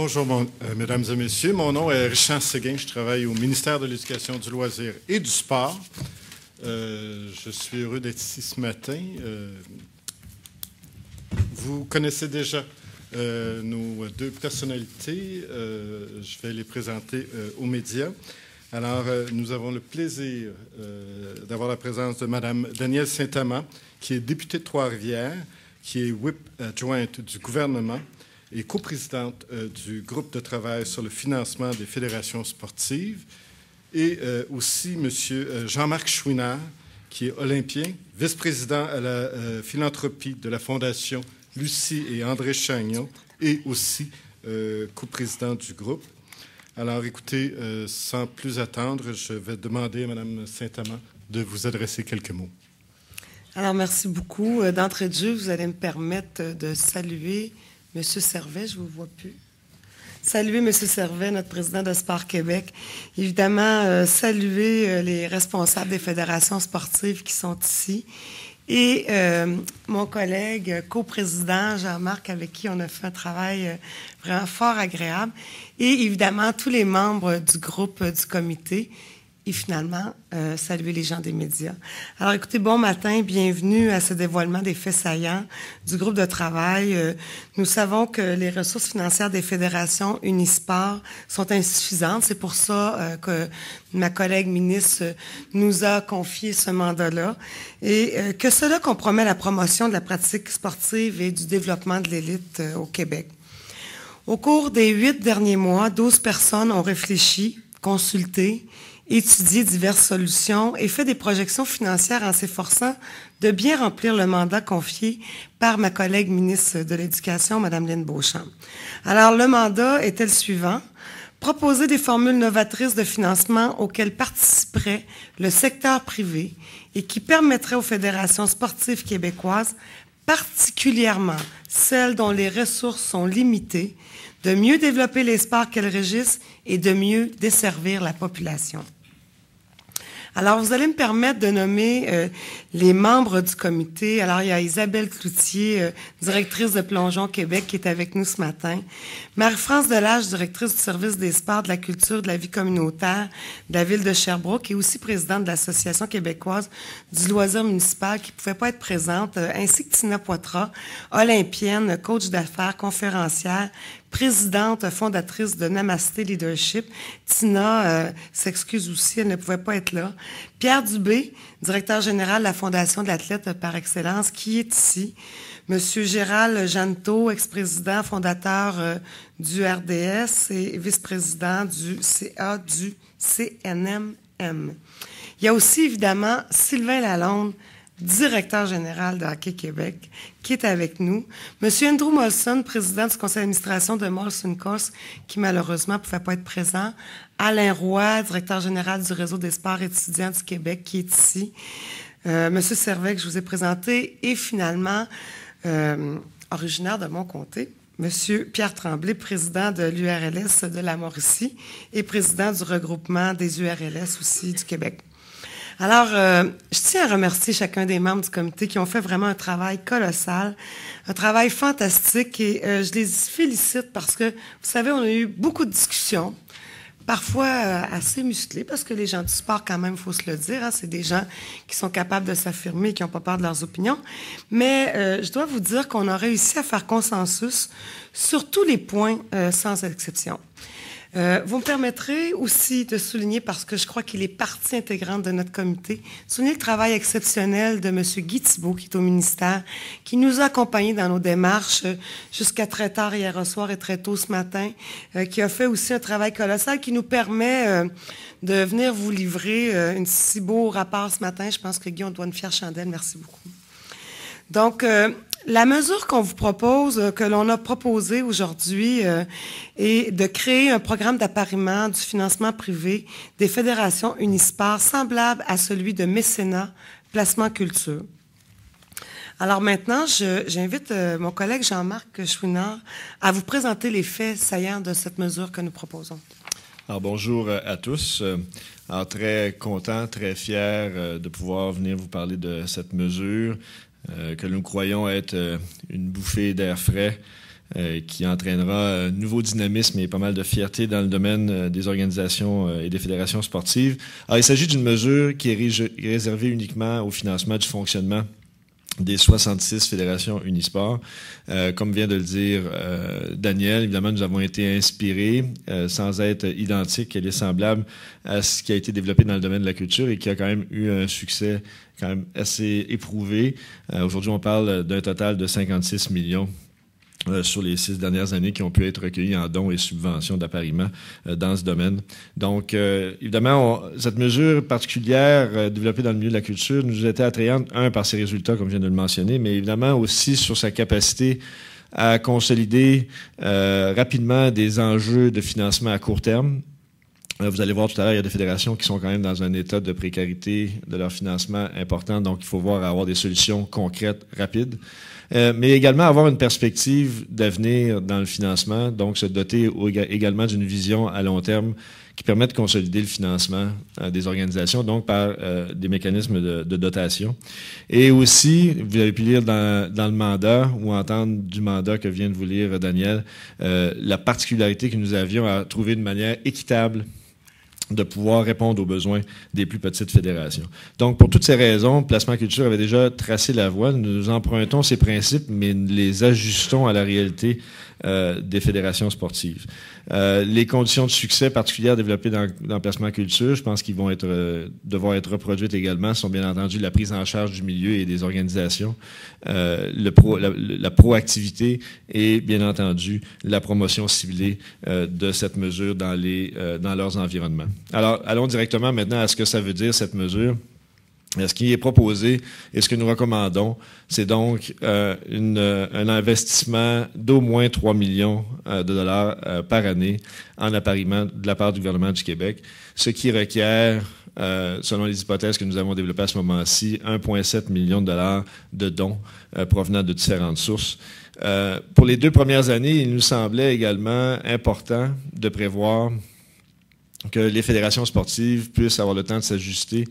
Bonjour, mesdames et messieurs. Mon nom est Richard Séguin. Je travaille au ministère de l'Éducation, du loisir et du sport. Je suis heureux d'être ici ce matin. Vous connaissez déjà nos deux personnalités. Je vais les présenter aux médias. Alors, nous avons le plaisir d'avoir la présence de Mme Danielle Saint-Amand, qui est députée de Trois-Rivières, qui est whip adjointe du gouvernement et coprésidente du groupe de travail sur le financement des fédérations sportives, et aussi M. Jean-Marc Chouinard, qui est olympien, vice-président à la philanthropie de la Fondation Lucie et André Chagnon, et aussi coprésident du groupe. Alors, écoutez, sans plus attendre, je vais demander à Mme Saint-Amand de vous adresser quelques mots. Alors, merci beaucoup. D'entrée de jeu, vous allez me permettre de saluer M. Servet, je ne vous vois plus. Saluer M. Servet, notre président de Sport Québec. Évidemment, saluer les responsables des fédérations sportives qui sont ici. Et mon collègue coprésident, Jean-Marc, avec qui on a fait un travail vraiment fort agréable. Et évidemment, tous les membres du groupe du comité. Et finalement, saluer les gens des médias. Alors, écoutez, bon matin, bienvenue à ce dévoilement des faits saillants du groupe de travail. Nous savons que les ressources financières des fédérations Unisport sont insuffisantes. C'est pour ça que ma collègue ministre nous a confié ce mandat-là et que cela compromet la promotion de la pratique sportive et du développement de l'élite au Québec. Au cours des 8 derniers mois, 12 personnes ont réfléchi, consulté, étudié diverses solutions et fait des projections financières en s'efforçant de bien remplir le mandat confié par ma collègue ministre de l'Éducation, Mme Lynne Beauchamp. Alors, le mandat était le suivant: proposer des formules novatrices de financement auxquelles participerait le secteur privé et qui permettraient aux fédérations sportives québécoises, particulièrement celles dont les ressources sont limitées, de mieux développer les sports qu'elles régissent et de mieux desservir la population. Alors, vous allez me permettre de nommer les membres du comité. Alors, il y a Isabelle Cloutier, directrice de Plongeon Québec, qui est avec nous ce matin. Marie-France Delage, directrice du service des sports, de la culture, de la vie communautaire de la ville de Sherbrooke, et aussi présidente de l'Association québécoise du loisir municipal, qui ne pouvait pas être présente, ainsi que Tina Poitras, olympienne, coach d'affaires, conférencière, présidente fondatrice de Namasté Leadership. Tina s'excuse aussi, elle ne pouvait pas être là. Pierre Dubé, directeur général de la Fondation de l'athlète par excellence, qui est ici. Monsieur Gérald Jeannetot, ex-président fondateur du RDS et vice-président du CA du CNMM. Il y a aussi évidemment Sylvain Lalonde, directeur général de Hockey Québec, qui est avec nous. Monsieur Andrew Molson, président du conseil d'administration de Molson Coors, qui malheureusement ne pouvait pas être présent. Alain Roy, directeur général du réseau des sports étudiants du Québec, qui est ici. Monsieur Servet, que je vous ai présenté. Et finalement, originaire de mon comté, Monsieur Pierre Tremblay, président de l'URLS de la Mauricie et président du regroupement des URLS aussi du Québec. Alors, je tiens à remercier chacun des membres du comité qui ont fait vraiment un travail colossal, un travail fantastique, et je les félicite parce que, vous savez, on a eu beaucoup de discussions, parfois assez musclées, parce que les gens du sport, quand même, il faut se le dire, hein, c'est des gens qui sont capables de s'affirmer et qui n'ont pas peur de leurs opinions. Mais je dois vous dire qu'on a réussi à faire consensus sur tous les points, sans exception. Vous me permettrez aussi de souligner, parce que je crois qu'il est partie intégrante de notre comité, souligner le travail exceptionnel de M. Guy Thibault, qui est au ministère, qui nous a accompagnés dans nos démarches jusqu'à très tard hier soir et très tôt ce matin, qui a fait aussi un travail colossal qui nous permet de venir vous livrer un si beau rapport ce matin. Je pense que Guy, on doit une fière chandelle. Merci beaucoup. Donc, la mesure qu'on vous propose, que l'on a proposée aujourd'hui, est de créer un programme d'appariement du financement privé des fédérations Unisport semblable à celui de mécénat Placement Culture. Alors maintenant, j'invite mon collègue Jean-Marc Chouinard à vous présenter les faits saillants de cette mesure que nous proposons. Alors, bonjour à tous. Alors, très content, très fier de pouvoir venir vous parler de cette mesure que nous croyons être une bouffée d'air frais qui entraînera un nouveau dynamisme et pas mal de fierté dans le domaine des organisations et des fédérations sportives. Alors, il s'agit d'une mesure qui est réservée uniquement au financement du fonctionnement des 66 fédérations Unisport. Comme vient de le dire Daniel, évidemment, nous avons été inspirés, sans être identiques, elle est semblable à ce qui a été développé dans le domaine de la culture et qui a quand même eu un succès quand même assez éprouvé. Aujourd'hui, on parle d'un total de 56 millions sur les 6 dernières années qui ont pu être recueillis en dons et subventions d'appariement dans ce domaine. Donc, évidemment, cette mesure particulière développée dans le milieu de la culture nous était attrayante, par ses résultats, comme je viens de le mentionner, mais évidemment aussi sur sa capacité à consolider rapidement des enjeux de financement à court terme. Vous allez voir tout à l'heure, il y a des fédérations qui sont quand même dans un état de précarité de leur financement important, donc il faut voir avoir des solutions concrètes, rapides. Mais également avoir une perspective d'avenir dans le financement, donc se doter également d'une vision à long terme qui permet de consolider le financement des organisations, donc par des mécanismes de dotation. Et aussi, vous avez pu lire dans le mandat ou entendre du mandat que vient de vous lire Daniel, la particularité que nous avions à trouver une manière équitable de pouvoir répondre aux besoins des plus petites fédérations. Donc, pour toutes ces raisons, Placement Culture avait déjà tracé la voie. Nous empruntons ces principes, mais les ajustons à la réalité des fédérations sportives. Les conditions de succès particulières développées dans Placement Culture, je pense qu'ils vont devoir être reproduites également, sont bien entendu la prise en charge du milieu et des organisations, la proactivité et bien entendu la promotion ciblée de cette mesure dans leurs environnements. Alors, allons directement maintenant à ce que ça veut dire, cette mesure. Ce qui est proposé et ce que nous recommandons, c'est donc un investissement d'au moins 3 millions de dollars par année en appariement de la part du gouvernement du Québec, ce qui requiert, selon les hypothèses que nous avons développées à ce moment-ci, 1,7 million de dollars de dons provenant de différentes sources. Pour les 2 premières années, il nous semblait également important de prévoir que les fédérations sportives puissent avoir le temps de s'ajuster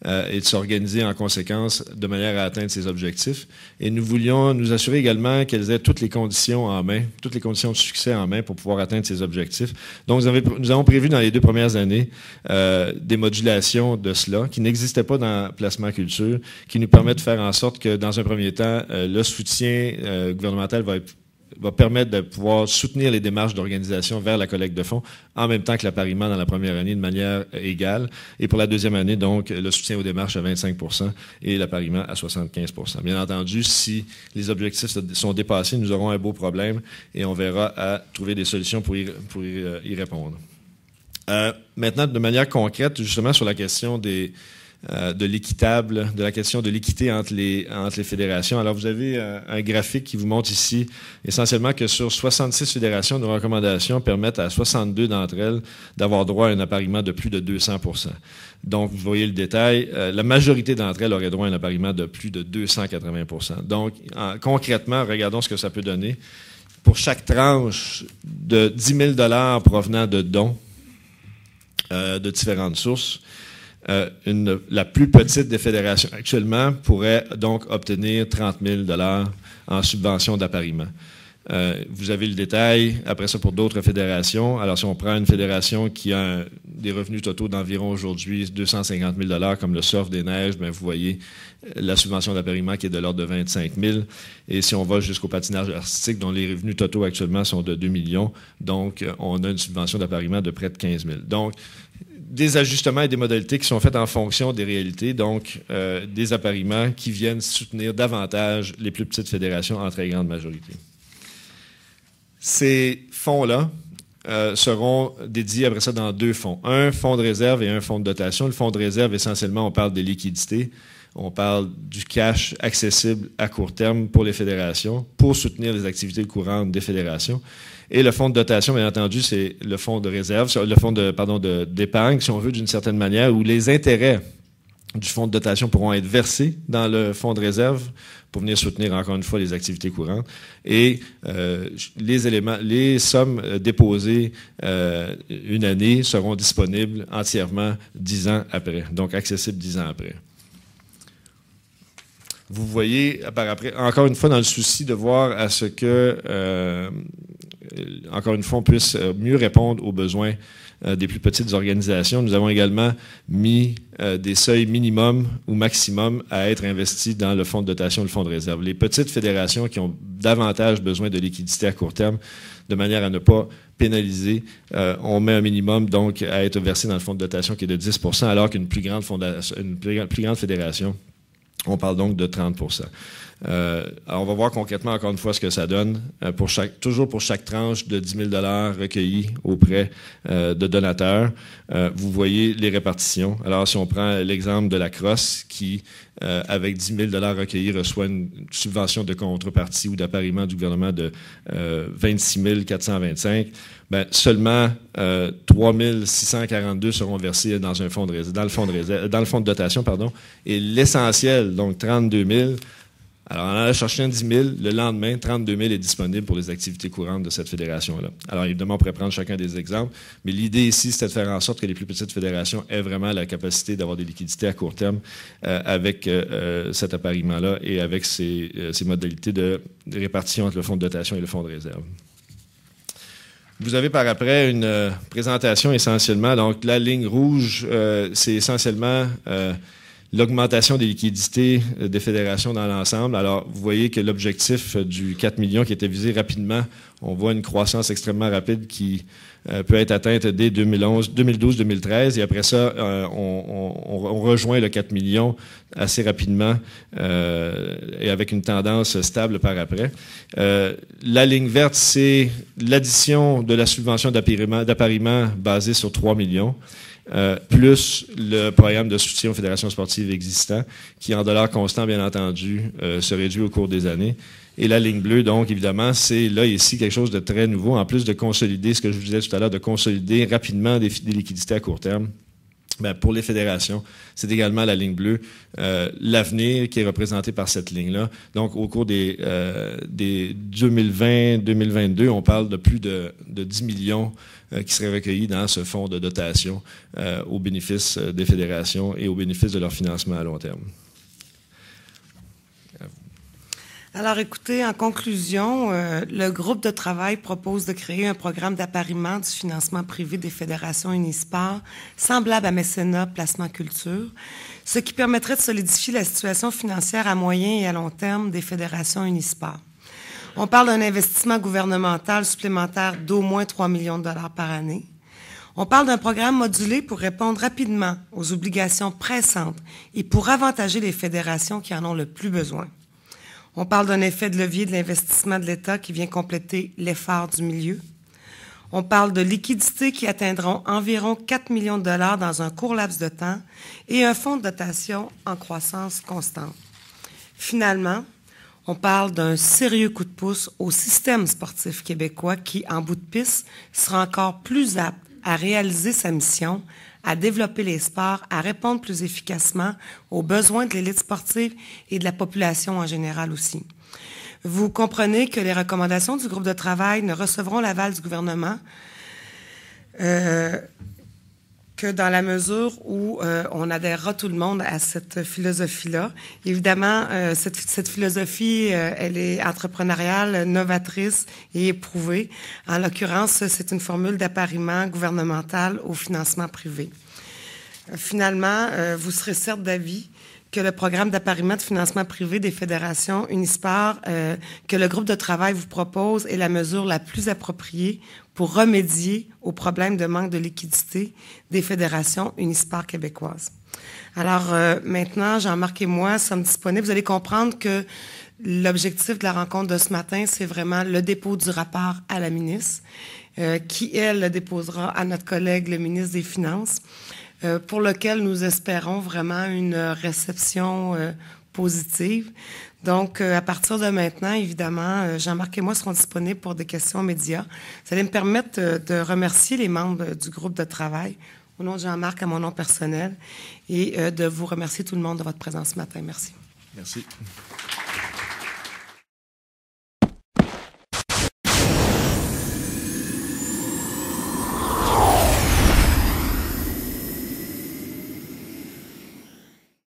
et de s'organiser en conséquence de manière à atteindre ces objectifs. Et nous voulions nous assurer également qu'elles aient toutes les conditions en main, toutes les conditions de succès en main pour pouvoir atteindre ces objectifs. Donc, nous avons prévu dans les 2 premières années des modulations de cela qui n'existaient pas dans Placement Culture, qui nous permettent de faire en sorte que, dans un premier temps, le soutien gouvernemental va permettre de pouvoir soutenir les démarches d'organisation vers la collecte de fonds, en même temps que l'appariement dans la première année de manière égale. Et pour la deuxième année, donc, le soutien aux démarches à 25 % et l'appariement à 75 % Bien entendu, si les objectifs sont dépassés, nous aurons un beau problème et on verra à trouver des solutions pour y répondre. Maintenant, de manière concrète, justement, sur la question de la question de l'équité entre les fédérations. Alors, vous avez un graphique qui vous montre ici essentiellement que sur 66 fédérations, nos recommandations permettent à 62 d'entre elles d'avoir droit à un appariement de plus de 200 %. Donc, vous voyez le détail, la majorité d'entre elles auraient droit à un appariement de plus de 280 %. Donc, concrètement, regardons ce que ça peut donner. Pour chaque tranche de 10 000 $ provenant de dons de différentes sources, la plus petite des fédérations actuellement pourrait donc obtenir 30 000 $ en subvention d'appariement. Vous avez le détail, après ça, pour d'autres fédérations. Alors, si on prend une fédération qui a des revenus totaux d'environ aujourd'hui 250 000 $ comme le Surf des Neiges, bien, vous voyez la subvention d'appariement qui est de l'ordre de 25 000. Et si on va jusqu'au patinage artistique, dont les revenus totaux actuellement sont de 2 millions, donc on a une subvention d'appariement de près de 15 000. Donc, des ajustements et des modalités qui sont faits en fonction des réalités, donc des appariements qui viennent soutenir davantage les plus petites fédérations en très grande majorité. Ces fonds-là seront dédiés après ça dans 2 fonds. Un fonds de réserve et un fonds de dotation. Le fonds de réserve, essentiellement, on parle des liquidités. On parle du cash accessible à court terme pour les fédérations, pour soutenir les activités courantes des fédérations. Et le fonds de dotation, bien entendu, c'est le fonds de réserve, le fonds d'épargne, si on veut, d'une certaine manière, où les intérêts du fonds de dotation pourront être versés dans le fonds de réserve pour venir soutenir, encore une fois, les activités courantes. Et les sommes déposées une année seront disponibles entièrement 10 ans après, donc accessibles 10 ans après. vous voyez, encore une fois, dans le souci de voir à ce que, encore une fois, on puisse mieux répondre aux besoins des plus petites organisations. Nous avons également mis des seuils minimum ou maximum à être investis dans le fonds de dotation et le fonds de réserve. Les petites fédérations qui ont davantage besoin de liquidité à court terme, de manière à ne pas pénaliser, on met un minimum donc à être versé dans le fonds de dotation qui est de 10 % alors qu'une plus grande fédération, on parle donc de 30 %. Alors on va voir concrètement, encore une fois, ce que ça donne toujours pour chaque tranche de 10 000 $ recueillis auprès de donateurs. Vous voyez les répartitions. Alors, si on prend l'exemple de la Crosse qui, avec 10 000 $ recueillis, reçoit une subvention de contrepartie ou d'appariement du gouvernement de 26 425, seulement 3 642 seront versés dans le fonds de dotation, et l'essentiel, donc 32 000. Alors, on en a cherché un 10 000. Le lendemain, 32 000 est disponible pour les activités courantes de cette fédération-là. Alors, évidemment, on pourrait prendre chacun des exemples, mais l'idée ici, c'était de faire en sorte que les plus petites fédérations aient vraiment la capacité d'avoir des liquidités à court terme avec cet appariement-là et avec ces modalités de répartition entre le fonds de dotation et le fonds de réserve. Vous avez par après une présentation essentiellement. Donc, la ligne rouge, c'est essentiellement l'augmentation des liquidités des fédérations dans l'ensemble. Alors, vous voyez que l'objectif du 4 millions qui était visé rapidement, on voit une croissance extrêmement rapide qui peut être atteinte dès 2012-2013. Et après ça, on rejoint le 4 millions assez rapidement et avec une tendance stable par après. La ligne verte, c'est l'addition de la subvention d'appariement basée sur 3 millions. Plus le programme de soutien aux fédérations sportives existant, qui en dollars constants, bien entendu, se réduit au cours des années. Et la ligne bleue, donc, évidemment, c'est là, ici, quelque chose de très nouveau, en plus de consolider, ce que je vous disais tout à l'heure, de consolider rapidement des liquidités à court terme. Pour les fédérations, c'est également la ligne bleue, l'avenir qui est représenté par cette ligne-là. Donc, au cours des 2020-2022, on parle de plus de 10 millions qui seraient recueillis dans ce fonds de dotation au bénéfice des fédérations et au bénéfice de leur financement à long terme. Alors, écoutez, en conclusion, le groupe de travail propose de créer un programme d'appariement du financement privé des fédérations Unisport, semblable à Mécénat Placement Culture, ce qui permettrait de solidifier la situation financière à moyen et à long terme des fédérations Unisport. On parle d'un investissement gouvernemental supplémentaire d'au moins 3 millions de $ par année. On parle d'un programme modulé pour répondre rapidement aux obligations pressantes et pour avantager les fédérations qui en ont le plus besoin. On parle d'un effet de levier de l'investissement de l'État qui vient compléter l'effort du milieu. On parle de liquidités qui atteindront environ 4 millions de $ dans un court laps de temps et un fonds de dotation en croissance constante. Finalement, on parle d'un sérieux coup de pouce au système sportif québécois qui, en bout de piste, sera encore plus apte à réaliser sa mission, à développer les sports, à répondre plus efficacement aux besoins de l'élite sportive et de la population en général aussi. Vous comprenez que les recommandations du groupe de travail ne recevront l'aval du gouvernement que dans la mesure où on adhérera tout le monde à cette philosophie-là. Évidemment, cette philosophie, elle est entrepreneuriale, novatrice et éprouvée. En l'occurrence, c'est une formule d'appariement gouvernemental au financement privé. Finalement, vous serez certes d'avis que le programme d'appariement de financement privé des fédérations Unisport que le groupe de travail vous propose est la mesure la plus appropriée pour remédier aux problèmes de manque de liquidité des fédérations Unisport québécoises. Alors maintenant, Jean-Marc et moi sommes disponibles. Vous allez comprendre que l'objectif de la rencontre de ce matin, c'est vraiment le dépôt du rapport à la ministre, qui, elle, le déposera à notre collègue, le ministre des Finances, pour lequel nous espérons vraiment une réception positive. Donc, à partir de maintenant, évidemment, Jean-Marc et moi serons disponibles pour des questions médias. Ça allait me permettre de remercier les membres du groupe de travail, au nom de Jean-Marc, à mon nom personnel, et de vous remercier tout le monde de votre présence ce matin. Merci. Merci.